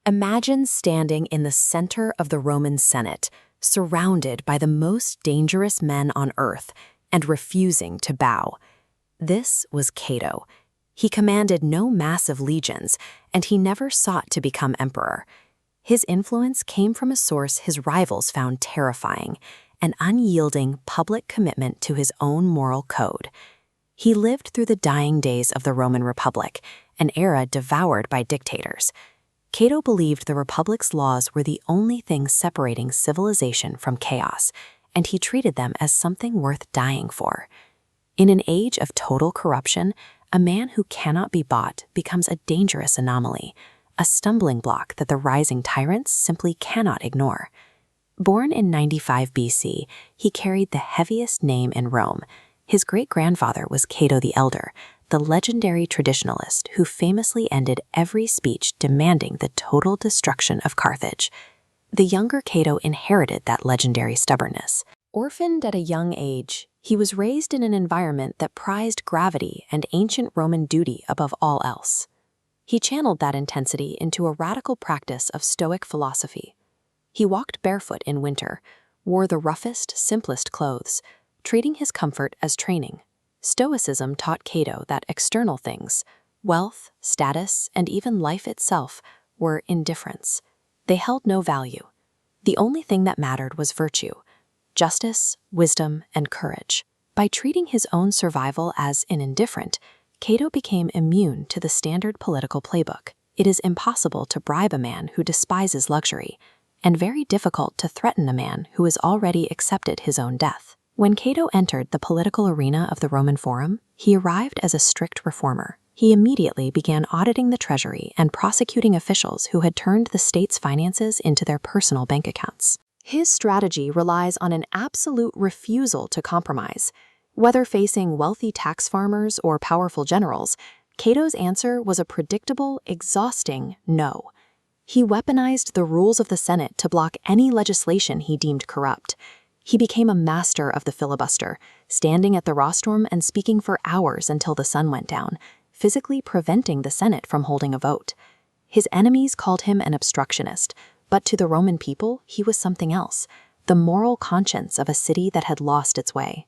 Imagine standing in the center of the Roman Senate, surrounded by the most dangerous men on earth, and refusing to bow. This was Cato. He commanded no massive legions, and he never sought to become emperor. His influence came from a source his rivals found terrifying: an unyielding public commitment to his own moral code. He lived through the dying days of the Roman Republic, an era devoured by dictators. Cato believed the Republic's laws were the only thing separating civilization from chaos, and he treated them as something worth dying for. In an age of total corruption, a man who cannot be bought becomes a dangerous anomaly, a stumbling block that the rising tyrants simply cannot ignore. Born in 95 BC, he carried the heaviest name in Rome. His great-grandfather was Cato the Elder, the legendary traditionalist who famously ended every speech demanding the total destruction of Carthage. The younger Cato inherited that legendary stubbornness. Orphaned at a young age, he was raised in an environment that prized gravity and ancient Roman duty above all else. He channeled that intensity into a radical practice of Stoic philosophy. He walked barefoot in winter, wore the roughest, simplest clothes, treating his comfort as training. Stoicism taught Cato that external things, wealth, status, and even life itself, were indifferents. They held no value. The only thing that mattered was virtue: justice, wisdom, and courage. By treating his own survival as an indifferent, Cato became immune to the standard political playbook. It is impossible to bribe a man who despises luxury, and very difficult to threaten a man who has already accepted his own death. When Cato entered the political arena of the Roman Forum, he arrived as a strict reformer. He immediately began auditing the treasury and prosecuting officials who had turned the state's finances into their personal bank accounts. His strategy relies on an absolute refusal to compromise. Whether facing wealthy tax farmers or powerful generals, Cato's answer was a predictable, exhausting no. He weaponized the rules of the Senate to block any legislation he deemed corrupt. He became a master of the filibuster, standing at the rostrum and speaking for hours until the sun went down, physically preventing the Senate from holding a vote. His enemies called him an obstructionist, but to the Roman people, he was something else: the moral conscience of a city that had lost its way.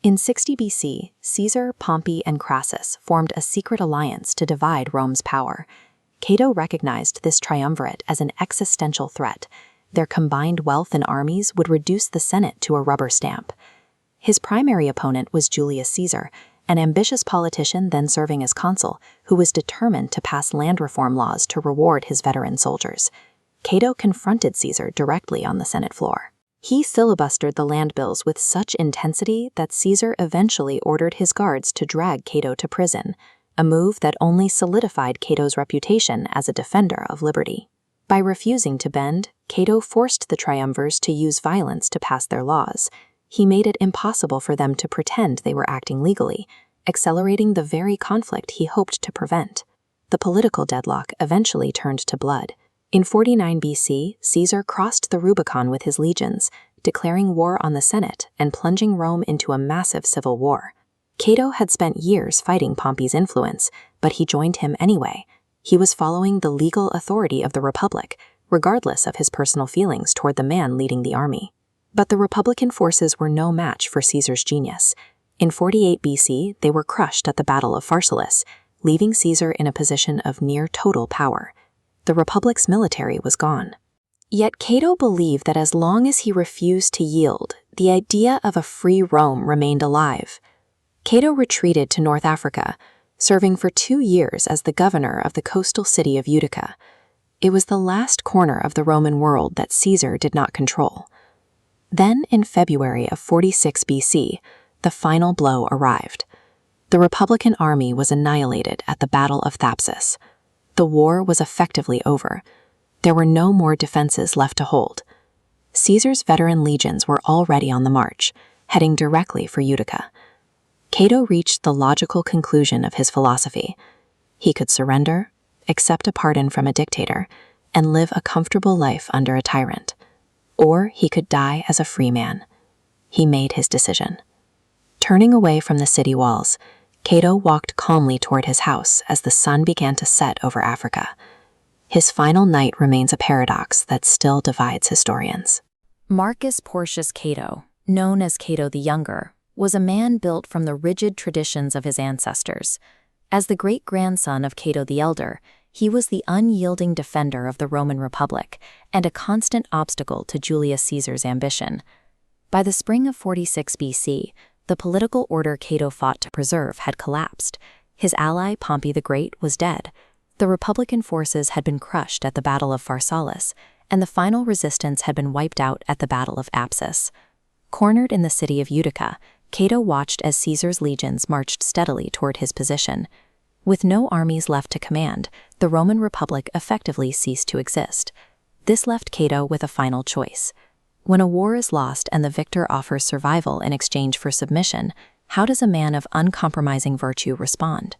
In 60 BC, Caesar, Pompey, and Crassus formed a secret alliance to divide Rome's power. Cato recognized this triumvirate as an existential threat. Their combined wealth and armies would reduce the Senate to a rubber stamp. His primary opponent was Julius Caesar, an ambitious politician then serving as consul, who was determined to pass land reform laws to reward his veteran soldiers. Cato confronted Caesar directly on the Senate floor. He filibustered the land bills with such intensity that Caesar eventually ordered his guards to drag Cato to prison, a move that only solidified Cato's reputation as a defender of liberty. By refusing to bend, Cato forced the triumvirs to use violence to pass their laws. He made it impossible for them to pretend they were acting legally, accelerating the very conflict he hoped to prevent. The political deadlock eventually turned to blood. In 49 BC, Caesar crossed the Rubicon with his legions, declaring war on the Senate and plunging Rome into a massive civil war. Cato had spent years fighting Pompey's influence, but he joined him anyway. He was following the legal authority of the Republic, regardless of his personal feelings toward the man leading the army. But the Republican forces were no match for Caesar's genius. In 48 BC, they were crushed at the Battle of Pharsalus, leaving Caesar in a position of near total power. The Republic's military was gone. Yet Cato believed that as long as he refused to yield, the idea of a free Rome remained alive. Cato retreated to North Africa, serving for 2 years as the governor of the coastal city of Utica. It was the last corner of the Roman world that Caesar did not control. Then, in February of 46 BC, the final blow arrived. The Republican army was annihilated at the Battle of Thapsus. The war was effectively over. There were no more defenses left to hold. Caesar's veteran legions were already on the march, heading directly for Utica. Cato reached the logical conclusion of his philosophy. He could surrender, accept a pardon from a dictator, and live a comfortable life under a tyrant. Or he could die as a free man. He made his decision. Turning away from the city walls, Cato walked calmly toward his house as the sun began to set over Africa. His final night remains a paradox that still divides historians. Marcus Porcius Cato, known as Cato the Younger, was a man built from the rigid traditions of his ancestors. As the great-grandson of Cato the Elder, he was the unyielding defender of the Roman Republic and a constant obstacle to Julius Caesar's ambition. By the spring of 46 BC, the political order Cato fought to preserve had collapsed. His ally Pompey the Great was dead. The Republican forces had been crushed at the Battle of Pharsalus, and the final resistance had been wiped out at the Battle of Thapsus. Cornered in the city of Utica, Cato watched as Caesar's legions marched steadily toward his position. With no armies left to command, the Roman Republic effectively ceased to exist. This left Cato with a final choice. When a war is lost and the victor offers survival in exchange for submission, how does a man of uncompromising virtue respond?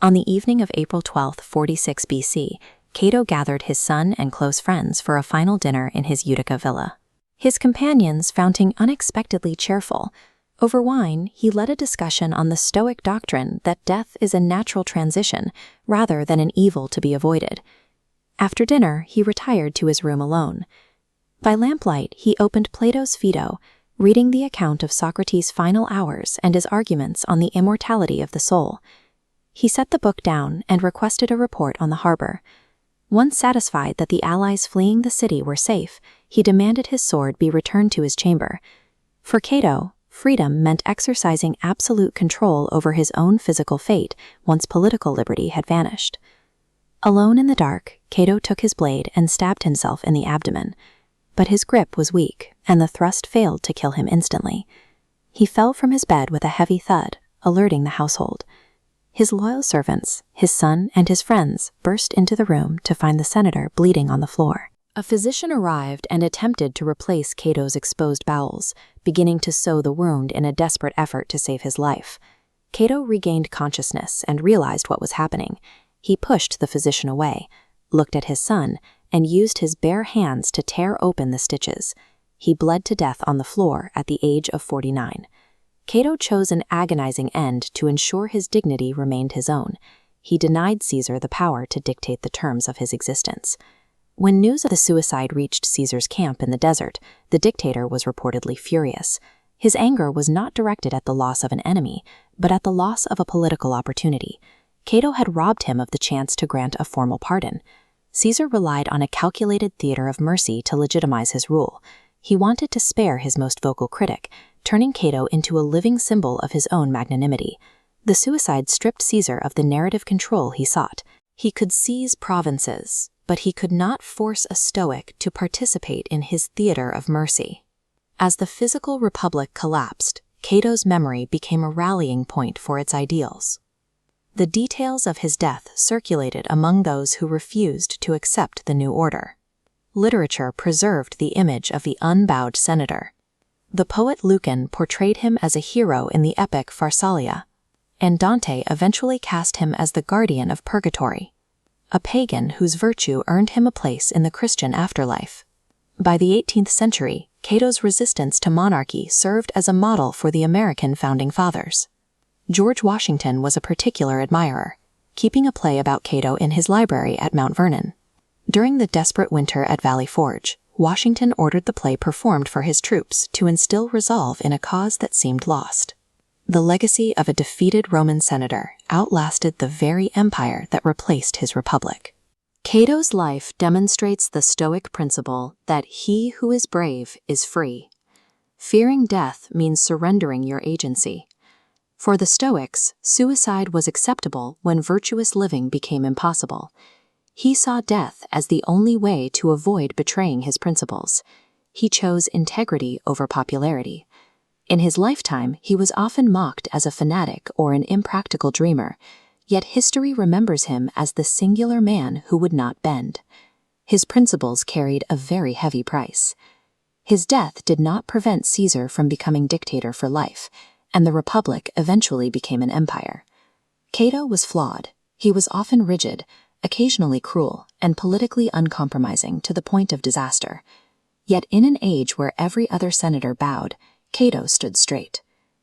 On the evening of April 12, 46 BC, Cato gathered his son and close friends for a final dinner in his Utica villa. His companions found him unexpectedly cheerful. Over wine, he led a discussion on the Stoic doctrine that death is a natural transition rather than an evil to be avoided. After dinner, he retired to his room alone. By lamplight, he opened Plato's Phaedo, reading the account of Socrates' final hours and his arguments on the immortality of the soul. He set the book down and requested a report on the harbor. Once satisfied that the allies fleeing the city were safe, he demanded his sword be returned to his chamber. For Cato, freedom meant exercising absolute control over his own physical fate once political liberty had vanished. Alone in the dark, Cato took his blade and stabbed himself in the abdomen. But his grip was weak, and the thrust failed to kill him instantly. He fell from his bed with a heavy thud, alerting the household. His loyal servants, his son and his friends, burst into the room to find the senator bleeding on the floor. A physician arrived and attempted to replace Cato's exposed bowels, beginning to sew the wound in a desperate effort to save his life. Cato regained consciousness and realized what was happening. He pushed the physician away, looked at his son, and used his bare hands to tear open the stitches. He bled to death on the floor at the age of 49. Cato chose an agonizing end to ensure his dignity remained his own. He denied Caesar the power to dictate the terms of his existence. When news of the suicide reached Caesar's camp in the desert, the dictator was reportedly furious. His anger was not directed at the loss of an enemy, but at the loss of a political opportunity. Cato had robbed him of the chance to grant a formal pardon. Caesar relied on a calculated theater of mercy to legitimize his rule. He wanted to spare his most vocal critic, turning Cato into a living symbol of his own magnanimity. The suicide stripped Caesar of the narrative control he sought. He could seize provinces, but he could not force a Stoic to participate in his theater of mercy. As the physical republic collapsed, Cato's memory became a rallying point for its ideals. The details of his death circulated among those who refused to accept the new order. Literature preserved the image of the unbowed senator. The poet Lucan portrayed him as a hero in the epic Pharsalia, and Dante eventually cast him as the guardian of purgatory, a pagan whose virtue earned him a place in the Christian afterlife. By the 18th century, Cato's resistance to monarchy served as a model for the American founding fathers. George Washington was a particular admirer, keeping a play about Cato in his library at Mount Vernon. During the desperate winter at Valley Forge, Washington ordered the play performed for his troops to instill resolve in a cause that seemed lost. The legacy of a defeated Roman senator outlasted the very empire that replaced his republic. Cato's life demonstrates the Stoic principle that he who is brave is free. Fearing death means surrendering your agency. For the Stoics, suicide was acceptable when virtuous living became impossible. He saw death as the only way to avoid betraying his principles. He chose integrity over popularity. In his lifetime, he was often mocked as a fanatic or an impractical dreamer, yet history remembers him as the singular man who would not bend. His principles carried a very heavy price. His death did not prevent Caesar from becoming dictator for life, and the Republic eventually became an empire. Cato was flawed. He was often rigid, occasionally cruel, and politically uncompromising to the point of disaster. Yet in an age where every other senator bowed, Cato stood straight.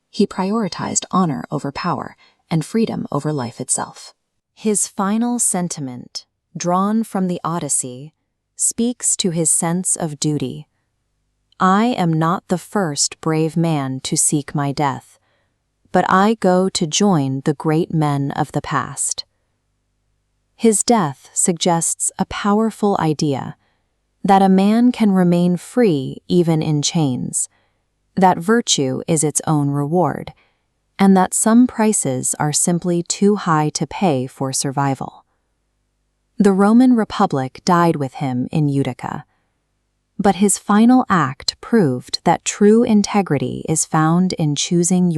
He prioritized honor over power and freedom over life itself. His final sentiment, drawn from the Odyssey, speaks to his sense of duty. I am not the first brave man to seek my death, but I go to join the great men of the past. His death suggests a powerful idea, that a man can remain free even in chains, that virtue is its own reward, and that some prices are simply too high to pay for survival. The Roman Republic died with him in Utica, but his final act proved that true integrity is found in choosing your